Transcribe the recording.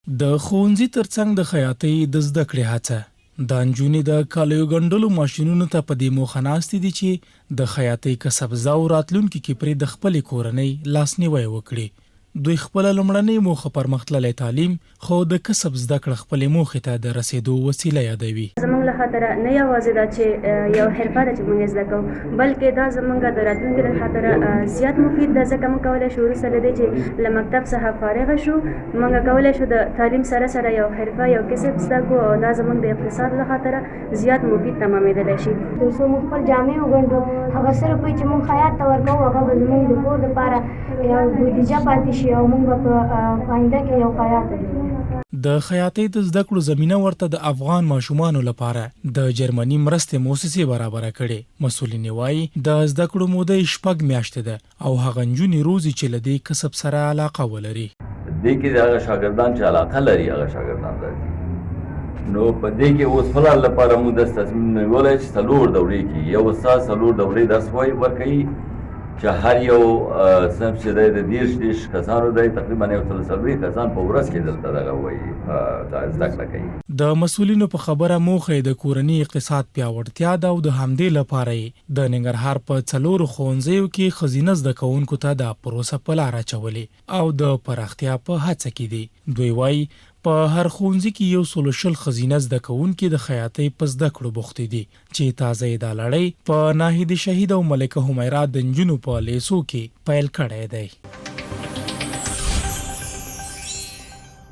د ښوونځي ترڅنګ د خیاطۍ د زده کړې هڅه د نجونې د کالیو ګنډلو ماشینونو ته په دې موخه ناستې دي چې د خیاطۍ کسب زده او راتلونکي کې پرې د خپلې کورنۍ لاسنیوی وکړي. دوی خپله لومړنۍ موخه پرمختللی تعلیم خو د کسب زده کړه خپلې موخې ته د رسېدو وسیله یادوي. زموږ له خاطره نه یوازې دا چې یو حرفه ده چې موږ یې زده کوو، بلکې دا زموږ د راتلونکي له خاطره زیات مفید ده، ځکه موږ کولی شو وروسته له دې چې له مکتب څخه فارغه شو موږ کولی شو د تعلیم سره سره یو حرفه یو کسب زده کړو او دا زموږ د اقتصاد له خاطره زیات مفید تمامېدلی شي. تر څو موږ خپل جامې وګنډو، هغه صرف وایي چې موږ خیاط ته ورکوو، هغه به زموږ د کور دپاره یو بودیجه پاتې شي او موږ به په آینده کې یو خیاط جوړو. د خیاطۍ د زده کړو زمینه ورته د افغان ماشومانو لپاره د جرمني مرستې موسسې برابره کړې. مسؤلین وایي د زده کړو موده 6 میاشتې ده او هغه نجونې روزي چې له دې کسب سره علاقه ولري. دې کې هغه شاګردان چې علاقه لري هغه شاګردان راځي. نو په دې کې اوس فلال لپاره موږ د تصمیم نیولی چې 4 دورې کې یو استاد 4 دورې درس ورکوي چې هر یو صنف چې دی د 30 کسانو دی تقریبا 140 کسان په ورځ کې دلته دغه وایي زده کړه کوي. د مسؤلینو په خبره موخه د کورنۍ اقتصاد پیاوړتیا ده او د همدې لپاره د ننګرهار په 4 ښوونځیو کې ښځینه زده کوونکو ته دا پروسه په لاره اچولې او د پراختیا په هڅه کې دي. دوی وایي په هر ښوونځي کې 120 ښځینه زده کوونکي د خیاطۍ په زده کړو بوختې دي چې تازه یې دا لړۍ په ناهید شهید او ملکه حمیرا د نجونو په لیسو کې پیل کړی دی.